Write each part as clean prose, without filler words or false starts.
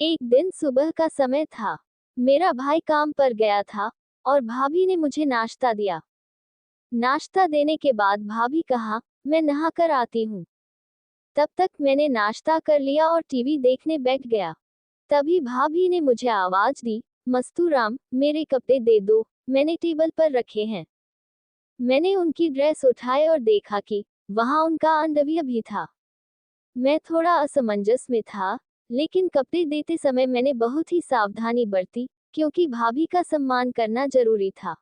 एक दिन सुबह का समय था। मेरा भाई काम पर गया था और भाभी ने मुझे नाश्ता दिया। नाश्ता देने के बाद भाभी कहा, मैं नहाकर आती हूँ। तब तक मैंने नाश्ता कर लिया और टीवी देखने बैठ गया। तभी भाभी ने मुझे आवाज दी, मस्तूराम, मेरे कपड़े दे दो, मैंने टेबल पर रखे हैं। मैंने उनकी ड्रेस उठाई और देखा कि वहां उनका अंडरवियर भी था। मैं थोड़ा असमंजस में था, लेकिन कपड़े देते समय मैंने बहुत ही सावधानी बरती, क्योंकि भाभी का सम्मान करना जरूरी था।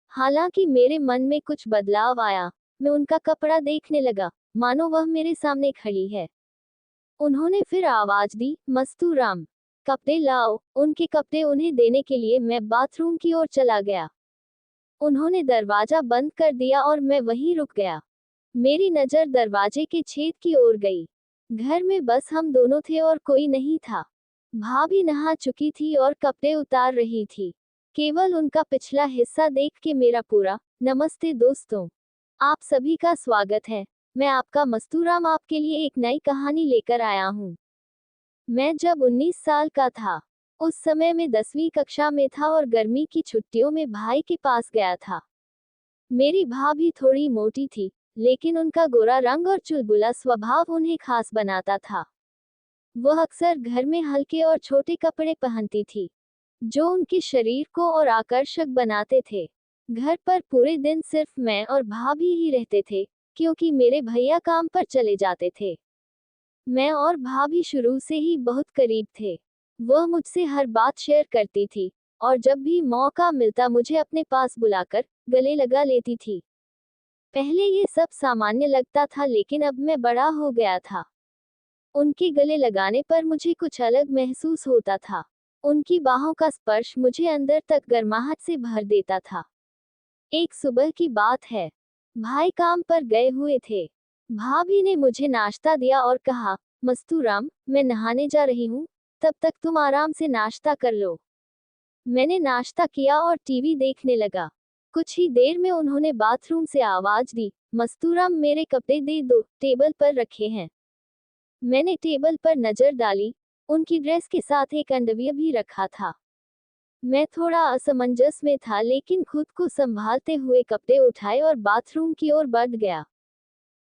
हालांकि मेरे मन में कुछ बदलाव आया। मैं उनका कपड़ा देखने लगा, मानो वह मेरे सामने खड़ी है। उन्होंने फिर आवाज दी, मस्तूराम, कपड़े लाओ। उनके कपड़े उन्हें देने के लिए मैं बाथरूम की ओर चला गया। उन्होंने दरवाजा बंद कर दिया और मैं वहीं रुक गया। मेरी नजर दरवाजे के छेद की ओर गई। घर में बस हम दोनों थे और कोई नहीं था। भाभी नहा चुकी थी और कपड़े उतार रही थी। केवल उनका पिछला हिस्सा देख के मेरा पूरा, नमस्ते दोस्तों, आप सभी का स्वागत है। मैं आपका मस्तूराम आपके लिए एक नई कहानी लेकर आया हूँ। मैं जब 19 साल का था, उस समय में 10वीं कक्षा में था और गर्मी की छुट्टियों में भाई के पास गया था। मेरी भाभी थोड़ी मोटी थी, लेकिन उनका गोरा रंग और चुलबुला स्वभाव उन्हें खास बनाता था। वह अक्सर घर में हल्के और छोटे कपड़े पहनती थी, जो उनके शरीर को और आकर्षक बनाते थे। घर पर पूरे दिन सिर्फ मैं और भाभी ही रहते थे, क्योंकि मेरे भैया काम पर चले जाते थे। मैं और भाभी शुरू से ही बहुत करीब थे। वह मुझसे हर बात शेयर करती थी, और जब भी मौका मिलता मुझे अपने पास बुलाकर गले लगा लेती थी। पहले ये सब सामान्य लगता था, लेकिन अब मैं बड़ा हो गया था। उनके गले लगाने पर मुझे कुछ अलग महसूस होता था। उनकी बाहों का स्पर्श मुझे अंदर तक गर्माहट से भर देता था। एक सुबह की बात है। भाई काम पर गए हुए थे। भाभी ने मुझे नाश्ता दिया और कहा, मस्तूराम, मैं नहाने जा रही हूँ, तब तक तुम आराम से नाश्ता कर लो। मैंने नाश्ता किया और टीवी देखने लगा। कुछ ही देर में उन्होंने बाथरूम से आवाज दी, मस्तूराम, मेरे कपड़े दे दो, टेबल पर रखे हैं। मैंने टेबल पर नजर डाली। उनकी ड्रेस के साथ एक अंडरवियर भी रखा था। मैं थोड़ा असमंजस में था, लेकिन खुद को संभालते हुए कपड़े उठाए और बाथरूम की ओर बढ़ गया।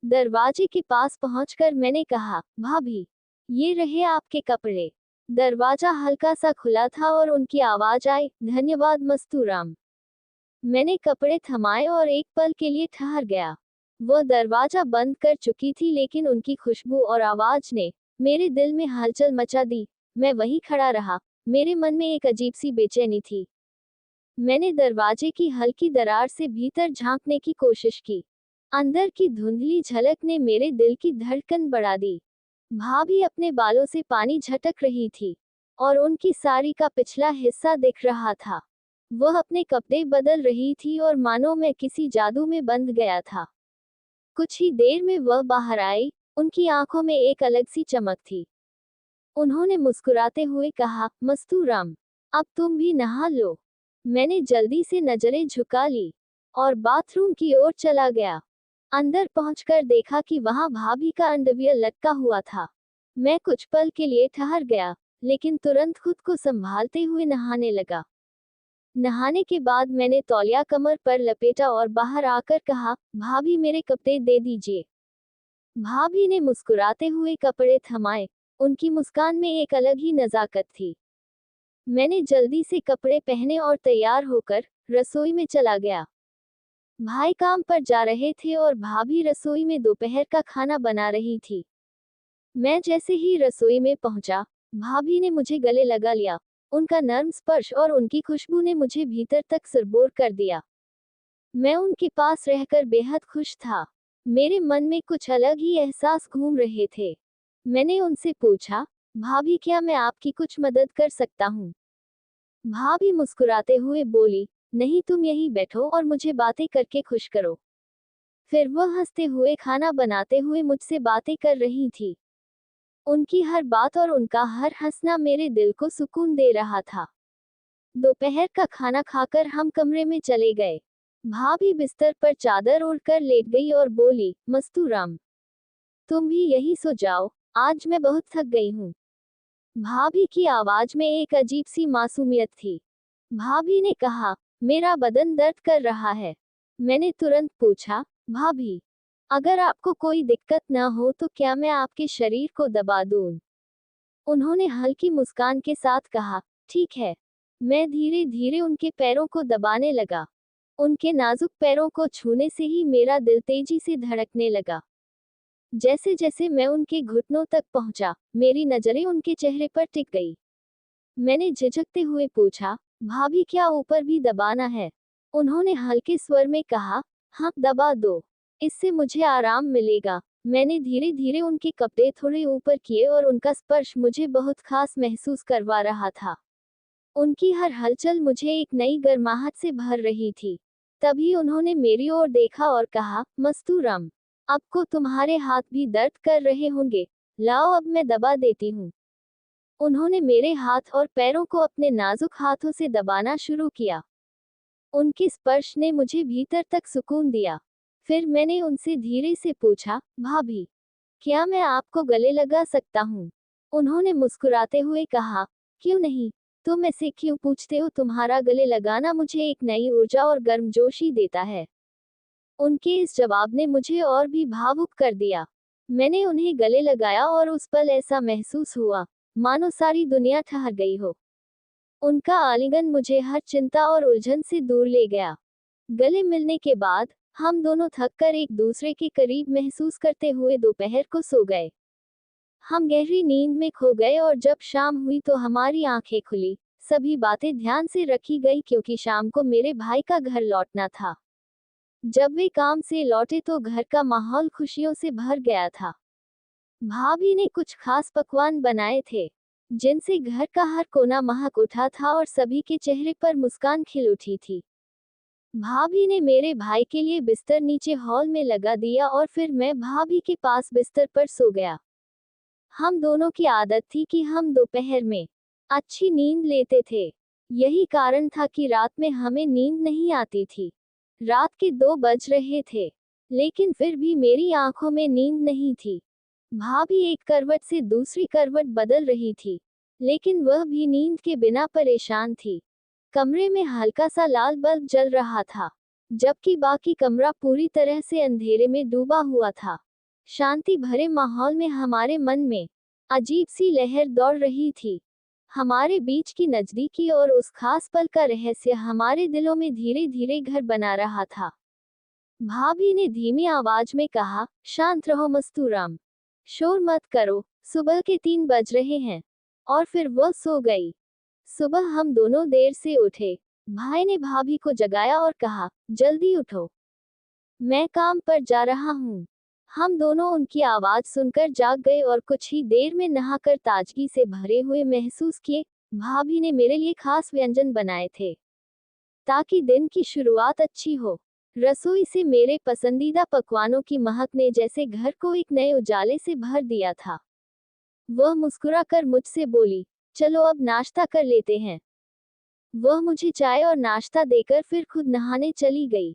दरवाजे के पास पहुंचकर मैंने कहा, भाभी, ये रहे आपके कपड़े। दरवाजा हल्का सा खुला था और उनकी आवाज आई, धन्यवाद मस्तूराम। मैंने कपड़े थमाए और एक पल के लिए ठहर गया। वह दरवाजा बंद कर चुकी थी, लेकिन उनकी खुशबू और आवाज ने मेरे दिल में हलचल मचा दी। मैं वहीं खड़ा रहा। मेरे मन में एक अजीब सी बेचैनी थी। मैंने दरवाजे की हल्की दरार से भीतर झांकने की कोशिश की। अंदर की धुंधली झलक ने मेरे दिल की धड़कन बढ़ा दी। भाभी अपने बालों से पानी झटक रही थी, और उनकी साड़ी का पिछला हिस्सा दिख रहा था। वह अपने कपड़े बदल रही थी और मानो मैं किसी जादू में बंध गया था। कुछ ही देर में वह बाहर आई। उनकी आंखों में एक अलग सी चमक थी। उन्होंने मुस्कुराते हुए कहा, मस्तूराम, अब तुम भी नहा लो। मैंने जल्दी से नजरें झुका ली और बाथरूम की ओर चला गया। अंदर पहुंचकर देखा कि वहां भाभी का अंडरवियर लटका हुआ था। मैं कुछ पल के लिए ठहर गया, लेकिन तुरंत खुद को संभालते हुए नहाने लगा। नहाने के बाद मैंने तौलिया कमर पर लपेटा और बाहर आकर कहा, भाभी, मेरे कपड़े दे दीजिए। भाभी ने मुस्कुराते हुए कपड़े थमाए। उनकी मुस्कान में एक अलग ही नजाकत थी। मैंने जल्दी से कपड़े पहने और तैयार होकर रसोई में चला गया। भाई काम पर जा रहे थे और भाभी रसोई में दोपहर का खाना बना रही थी। मैं जैसे ही रसोई में पहुंचा, भाभी ने मुझे गले लगा लिया। उनका नर्म स्पर्श और उनकी खुशबू ने मुझे भीतर तक सरबोर कर दिया। मैं उनके पास रहकर बेहद खुश था। मेरे मन में कुछ अलग ही एहसास घूम रहे थे। मैंने उनसे पूछा, भाभी, क्या मैं आपकी कुछ मदद कर सकता हूँ? भाभी मुस्कुराते हुए बोली, नहीं, तुम यहीं बैठो और मुझे बातें करके खुश करो। फिर वह हंसते हुए खाना बनाते हुए मुझसे बातें कर रही थी। उनकी हर बात और उनका हर हंसना मेरे दिल को सुकून दे रहा था। दोपहर का खाना खाकर हम कमरे में चले गए। भाभी बिस्तर पर चादर ओढ़कर लेट गई और बोली, मस्तूराम, तुम भी यही सो जाओ, आज मैं बहुत थक गई हूँ। भाभी की आवाज में एक अजीब सी मासूमियत थी। भाभी ने कहा, मेरा बदन दर्द कर रहा है। मैंने तुरंत पूछा, भाभी, अगर आपको कोई दिक्कत न हो तो क्या मैं आपके शरीर को दबा दूं? उन्होंने हल्की मुस्कान के साथ कहा, ठीक है। मैं धीरे धीरे उनके पैरों को दबाने लगा। उनके नाजुक पैरों को छूने से ही मेरा दिल तेजी से धड़कने लगा। जैसे जैसे मैं उनके घुटनों तक पहुंचा, मेरी नजरें उनके चेहरे पर टिक गई। मैंने झिझकते हुए पूछा, भाभी क्या ऊपर भी दबाना है? उन्होंने हल्के स्वर में कहा, हाँ दबा दो, इससे मुझे आराम मिलेगा। मैंने धीरे धीरे उनके कपड़े थोड़े ऊपर किए और उनका स्पर्श मुझे बहुत खास महसूस करवा रहा था। उनकी हर हलचल मुझे एक नई गर्माहट से भर रही थी। तभी उन्होंने मेरी ओर देखा और कहा, मस्तूरम, अब को तुम्हारे हाथ भी दर्द कर रहे होंगे, लाओ अब मैं दबा देती हूँ। उन्होंने मेरे हाथ और पैरों को अपने नाजुक हाथों से दबाना शुरू किया। उनके स्पर्श ने मुझे भीतर तक सुकून दिया। फिर मैंने उनसे धीरे से पूछा, भाभी, क्या मैं आपको गले लगा सकता हूँ? उन्होंने मुस्कुराते हुए कहा, क्यों नहीं, तुम ऐसे क्यों पूछते हो? तुम्हारा गले लगाना मुझे एक नई ऊर्जा और गर्मजोशी देता है। उनके इस जवाब ने मुझे और भी भावुक कर दिया। मैंने उन्हें गले लगाया और उस पल ऐसा महसूस हुआ, मानो सारी दुनिया ठहर गई हो। उनका आलिंगन मुझे हर चिंता और उलझन से दूर ले गया। गले मिलने के बाद हम दोनों थककर एक दूसरे के करीब महसूस करते हुए दोपहर को सो गए। हम गहरी नींद में खो गए और जब शाम हुई तो हमारी आंखें खुली। सभी बातें ध्यान से रखी गई क्योंकि शाम को मेरे भाई का घर लौटना था। जब वे काम से लौटे तो घर का माहौल खुशियों से भर गया था। भाभी ने कुछ खास पकवान बनाए थे, जिनसे घर का हर कोना महक उठा था और सभी के चेहरे पर मुस्कान खिल उठी थी। भाभी ने मेरे भाई के लिए बिस्तर नीचे हॉल में लगा दिया और फिर मैं भाभी के पास बिस्तर पर सो गया। हम दोनों की आदत थी कि हम दोपहर में अच्छी नींद लेते थे। यही कारण था कि रात में हमें नींद नहीं आती थी। रात के 2 बज रहे थे, लेकिन फिर भी मेरी आंखों में नींद नहीं थी। भाभी एक करवट से दूसरी करवट बदल रही थी, लेकिन वह भी नींद के बिना परेशान थी। कमरे में हल्का सा लाल बल्ब जल रहा था, जबकि बाकी कमरा पूरी तरह से अंधेरे में डूबा हुआ था। शांति भरे माहौल में हमारे मन में अजीब सी लहर दौड़ रही थी। हमारे बीच की नजदीकी और उस खास पल का रहस्य हमारे दिलों में धीरे धीरे घर बना रहा था। भाभी ने धीमी आवाज में कहा, शांत रहो मस्तूराम, शोर मत करो, सुबह के 3 बज रहे हैं। और फिर वह सो गई। सुबह हम दोनों देर से उठे। भाई ने भाभी को जगाया और कहा, जल्दी उठो, मैं काम पर जा रहा हूँ। हम दोनों उनकी आवाज सुनकर जाग गए और कुछ ही देर में नहाकर ताजगी से भरे हुए महसूस किए। भाभी ने मेरे लिए खास व्यंजन बनाए थे, ताकि दिन की शुरुआत अच्छी हो। रसोई से मेरे पसंदीदा पकवानों की महक ने जैसे घर को एक नए उजाले से भर दिया था। वह मुस्कुराकर मुझसे बोली, चलो अब नाश्ता कर लेते हैं। वह मुझे चाय और नाश्ता देकर फिर खुद नहाने चली गई।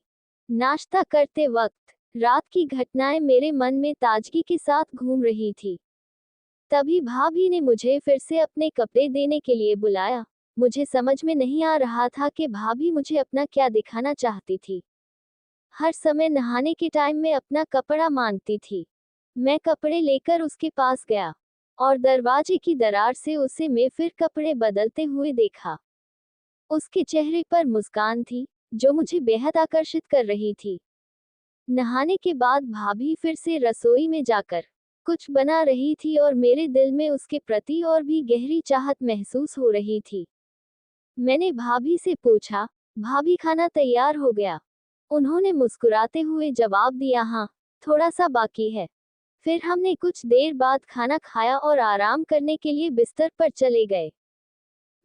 नाश्ता करते वक्त रात की घटनाएं मेरे मन में ताजगी के साथ घूम रही थी। तभी भाभी ने मुझे फिर से अपने कपड़े देने के लिए बुलाया। मुझे समझ में नहीं आ रहा था कि भाभी मुझे अपना क्या दिखाना चाहती थी। हर समय नहाने के टाइम में अपना कपड़ा मांगती थी। मैं कपड़े लेकर उसके पास गया और दरवाजे की दरार से उसे मैं फिर कपड़े बदलते हुए देखा। उसके चेहरे पर मुस्कान थी, जो मुझे बेहद आकर्षित कर रही थी। नहाने के बाद भाभी फिर से रसोई में जाकर कुछ बना रही थी और मेरे दिल में उसके प्रति और भी गहरी चाहत महसूस हो रही थी। मैंने भाभी से पूछा, भाभी खाना तैयार हो गया? उन्होंने मुस्कुराते हुए जवाब दिया, हाँ, थोड़ा सा बाकी है। फिर हमने कुछ देर बाद खाना खाया और आराम करने के लिए बिस्तर पर चले गए।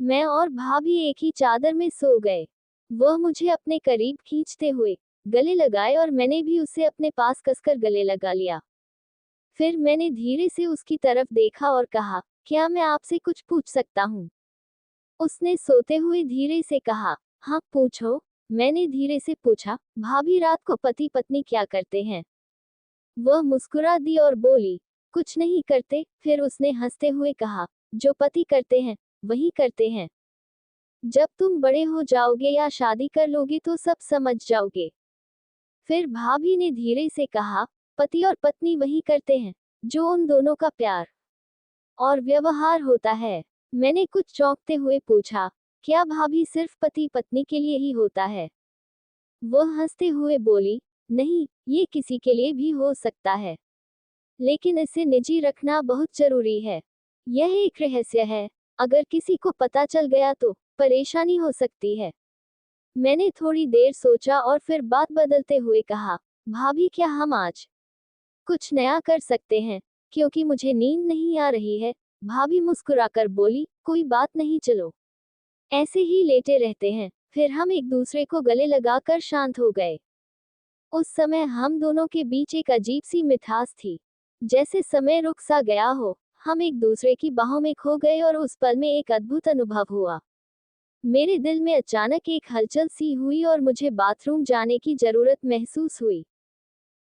मैं और भाभी एक ही चादर में सो गए। वह मुझे अपने करीब खींचते हुए गले लगाए और मैंने भी उसे अपने पास कसकर गले लगा लिया। फिर मैंने धीरे से उसकी तरफ देखा और कहा, क्या मैं आपसे कुछ पूछ सकता हूँ? उसने सोते हुए धीरे से कहा, हाँ पूछो। मैंने धीरे से पूछा, भाभी रात को पति पत्नी क्या करते हैं? वह मुस्कुरा दी और बोली, कुछ नहीं करते। फिर उसने हंसते हुए कहा, जो पति करते हैं वही करते हैं। जब तुम बड़े हो जाओगे या शादी कर लोगे तो सब समझ जाओगे। फिर भाभी ने धीरे से कहा, पति और पत्नी वही करते हैं जो उन दोनों का प्यार और व्यवहार होता है। मैंने कुछ चौंकते हुए पूछा, क्या भाभी सिर्फ पति पत्नी के लिए ही होता है? वह हंसते हुए बोली, नहीं, ये किसी के लिए भी हो सकता है, लेकिन इसे निजी रखना बहुत जरूरी है। यह एक रहस्य है, अगर किसी को पता चल गया तो परेशानी हो सकती है। मैंने थोड़ी देर सोचा और फिर बात बदलते हुए कहा, भाभी क्या हम आज कुछ नया कर सकते हैं, क्योंकि मुझे नींद नहीं आ रही है। भाभी मुस्कुराकर बोली, कोई बात नहीं, चलो ऐसे ही लेटे रहते हैं। फिर हम एक दूसरे को गले लगाकर शांत हो गए। उस समय हम दोनों के बीच एक अजीब सी मिठास थी, जैसे समय रुक सा गया हो। हम एक दूसरे की बाहों में खो गए और उस पल में एक अद्भुत अनुभव हुआ। मेरे दिल में अचानक एक हलचल सी हुई और मुझे बाथरूम जाने की जरूरत महसूस हुई।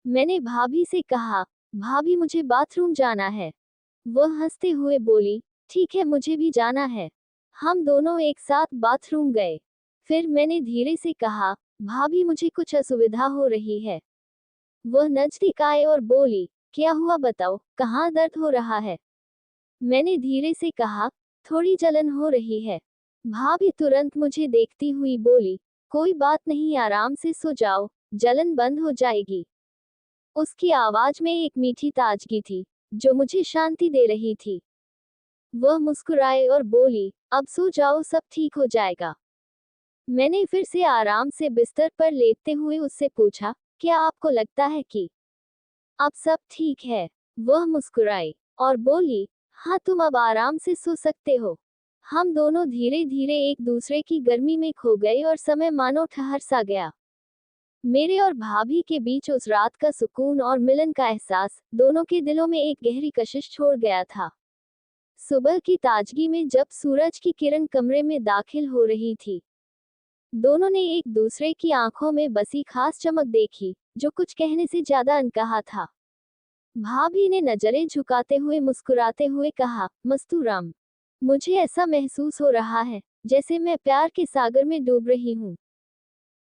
मैंने भाभी से कहा, भाभी मुझे बाथरूम जाना है। वह हंसते हुए बोली, ठीक है, मुझे भी जाना है। हम दोनों एक साथ बाथरूम गए। फिर मैंने धीरे से कहा, भाभी मुझे कुछ असुविधा हो रही है। वह नजदीक आए और बोली, क्या हुआ बताओ, कहाँ दर्द हो रहा है? मैंने धीरे से कहा, थोड़ी जलन हो रही है। भाभी तुरंत मुझे देखती हुई बोली, कोई बात नहीं, आराम से सो जाओ, जलन बंद हो जाएगी। उसकी आवाज में एक मीठी ताजगी थी, जो मुझे शांति दे रही थी। वह मुस्कुराए और बोली, अब सो जाओ, सब ठीक हो जाएगा। मैंने फिर से आराम से बिस्तर पर लेटते हुए उससे पूछा, क्या आपको लगता है कि अब सब ठीक है? वह मुस्कुराई और बोली, हाँ, तुम अब आराम से सो सकते हो। हम दोनों धीरे धीरे एक दूसरे की गर्मी में खो गए और समय मानो ठहर सा गया। मेरे और भाभी के बीच उस रात का सुकून और मिलन का एहसास दोनों के दिलों में एक गहरी कशिश छोड़ गया था। सुबह की ताजगी में जब सूरज की किरण कमरे में दाखिल हो रही थी, दोनों ने एक दूसरे की आंखों में बसी खास चमक देखी, जो कुछ कहने से ज्यादा अनकहा था। भाभी ने नजरें झुकाते हुए मुस्कुराते हुए कहा, मस्तूराम, मुझे ऐसा महसूस हो रहा है जैसे मैं प्यार के सागर में डूब रही हूँ।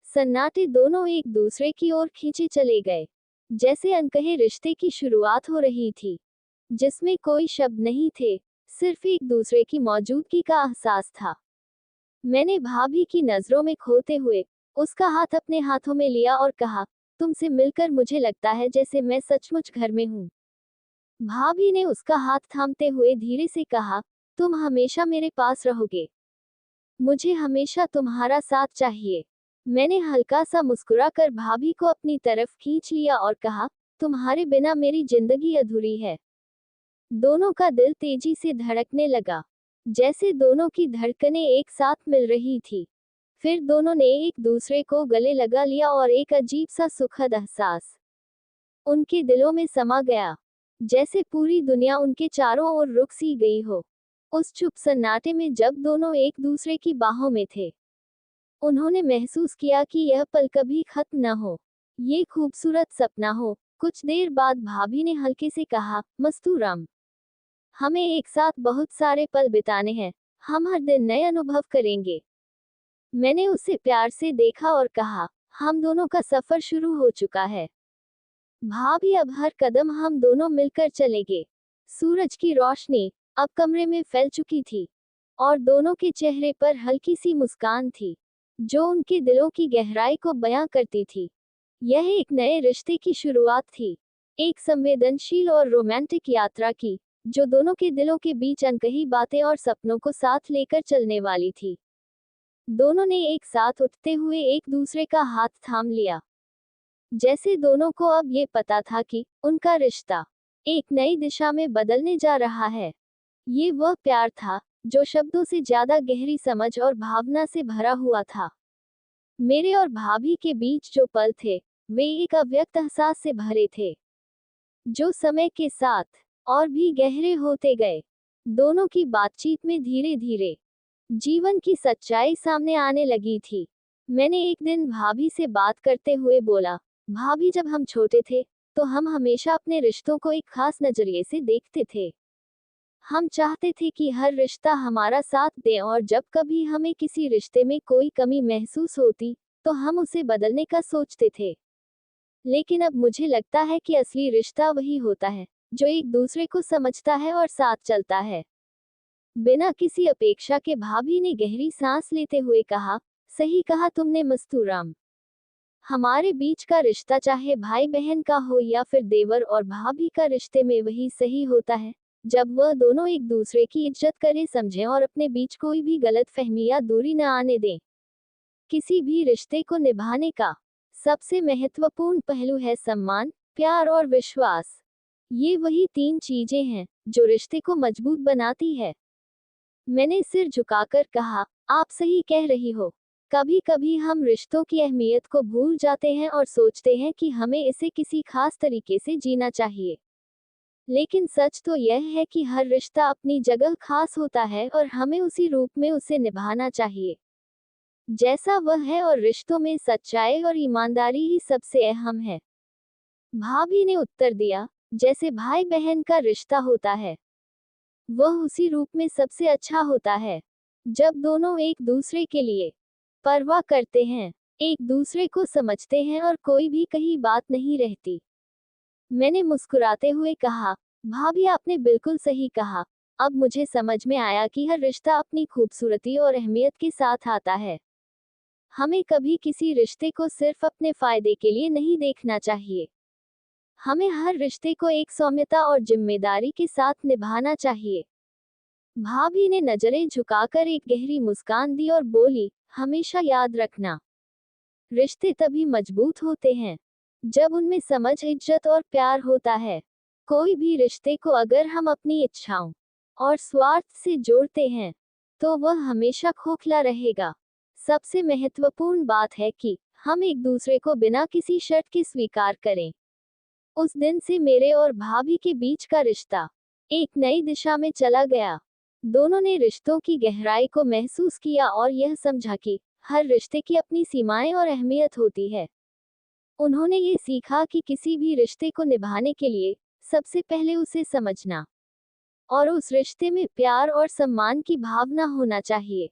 सन्नाटे दोनों एक दूसरे की ओर खींचे चले गए, जैसे अनकहे रिश्ते की शुरुआत हो रही थी, जिसमें कोई शब्द नहीं थे, सिर्फ एक दूसरे की मौजूदगी का एहसास था। मैंने भाभी की नजरों में खोते हुए उसका हाथ अपने हाथों में लिया और कहा, तुमसे मिलकर मुझे लगता है जैसे मैं सचमुच घर में हूँ। भाभी ने उसका हाथ थामते हुए धीरे से कहा, तुम हमेशा मेरे पास रहोगे, मुझे हमेशा तुम्हारा साथ चाहिए। मैंने हल्का सा मुस्कुराकर भाभी को अपनी तरफ खींच लिया और कहा, तुम्हारे बिना मेरी जिंदगी अधूरी है। दोनों का दिल तेजी से धड़कने लगा, जैसे दोनों की धड़कनें एक साथ मिल रही थी। फिर दोनों ने एक दूसरे को गले लगा लिया और एक अजीब सा सुखद एहसास उनके दिलों में समा गया, जैसे पूरी दुनिया उनके चारों ओर रुक सी गई हो। उस चुप सन्नाटे में जब दोनों एक दूसरे की बाहों में थे, उन्होंने महसूस किया कि यह पल कभी खत्म न हो, ये खूबसूरत सपना हो। कुछ देर बाद भाभी ने हल्के से कहा, मस्तूराम, हमें एक साथ बहुत सारे पल बिताने हैं, हम हर दिन नए अनुभव करेंगे। मैंने उसे प्यार से देखा और कहा, हम दोनों का सफर शुरू हो चुका है भाभी, अब हर कदम हम दोनों मिलकर चलेंगे। सूरज की रोशनी अब कमरे में फैल चुकी थी, और दोनों के चेहरे पर हल्की सी मुस्कान थी, जो उनके दिलों की गहराई को बयां करती थी। यह एक नए रिश्ते की शुरुआत थी, एक संवेदनशील और रोमांटिक यात्रा की, जो दोनों के दिलों के बीच अनकही बातें और सपनों को साथ लेकर चलने वाली थी। दोनों ने एक साथ उठते हुए एक दूसरे का हाथ थाम लिया, जैसे दोनों को अब ये पता था कि उनका रिश्ता एक नई दिशा में बदलने जा रहा है। ये वह प्यार था जो शब्दों से ज्यादा गहरी समझ और भावना से भरा हुआ था। मेरे और भाभी के बीच जो पल थे, वे एक अव्यक्त एहसास से भरे थे, जो समय के साथ और भी गहरे होते गए। दोनों की बातचीत में धीरे धीरे जीवन की सच्चाई सामने आने लगी थी। मैंने एक दिन भाभी से बात करते हुए बोला, भाभी, जब हम छोटे थे तो हम हमेशा अपने रिश्तों को एक खास नजरिए से देखते थे। हम चाहते थे कि हर रिश्ता हमारा साथ दे और जब कभी हमें किसी रिश्ते में कोई कमी महसूस होती, तो हम उसे बदलने का सोचते थे। लेकिन अब मुझे लगता है कि असली रिश्ता वही होता है, जो एक दूसरे को समझता है और साथ चलता है। बिना किसी अपेक्षा के भाभी ने गहरी सांस लेते हुए कहा, सही कहा तुमने मस्तूराम। हमारे बीच का रिश्ता चाहे भाई बहन का हो या फिर देवर और भाभी का रिश्ते में वही सही होता है, जब वह दोनों एक दूसरे की इज्जत करें, समझें और अपने बीच कोई भी गलत फहमी या दूरी न आने दें। किसी भी रिश्ते को निभाने का सबसे महत्वपूर्ण पहलू है सम्मान, प्यार और विश्वास। ये वही 3 चीजें हैं जो रिश्ते को मजबूत बनाती है। मैंने सिर झुकाकर कहा, आप सही कह रही हो। कभी कभी हम रिश्तों की अहमियत को भूल जाते हैं और सोचते हैं कि हमें इसे किसी खास तरीके से जीना चाहिए। लेकिन सच तो यह है कि हर रिश्ता अपनी जगह खास होता है और हमें उसी रूप में उसे निभाना चाहिए जैसा वह है, और रिश्तों में सच्चाई और ईमानदारी ही सबसे अहम है। भाभी ने उत्तर दिया, जैसे भाई बहन का रिश्ता होता है, वह उसी रूप में सबसे अच्छा होता है जब दोनों एक दूसरे के लिए परवाह करते हैं, एक दूसरे को समझते हैं और कोई भी कहीं बात नहीं रहती। मैंने मुस्कुराते हुए कहा, भाभी आपने बिल्कुल सही कहा। अब मुझे समझ में आया कि हर रिश्ता अपनी खूबसूरती और अहमियत के साथ आता है। हमें कभी किसी रिश्ते को सिर्फ अपने फायदे के लिए नहीं देखना चाहिए। हमें हर रिश्ते को एक सौम्यता और जिम्मेदारी के साथ निभाना चाहिए। भाभी ने नजरें झुकाकर एक गहरी मुस्कान दी और बोली, हमेशा याद रखना, रिश्ते तभी मजबूत होते हैं जब उनमें समझ, इज्जत और प्यार होता है। कोई भी रिश्ते को अगर हम अपनी इच्छाओं और स्वार्थ से जोड़ते हैं, तो वह हमेशा खोखला रहेगा। सबसे महत्वपूर्ण बात है कि हम एक दूसरे को बिना किसी शर्त के स्वीकार करें। उस दिन से मेरे और भाभी के बीच का रिश्ता एक नई दिशा में चला गया। दोनों ने रिश्तों की गहराई को महसूस किया और यह समझा कि हर रिश्ते की अपनी सीमाएं और अहमियत होती है। उन्होंने ये सीखा कि किसी भी रिश्ते को निभाने के लिए सबसे पहले उसे समझना और उस रिश्ते में प्यार और सम्मान की भावना होना चाहिए।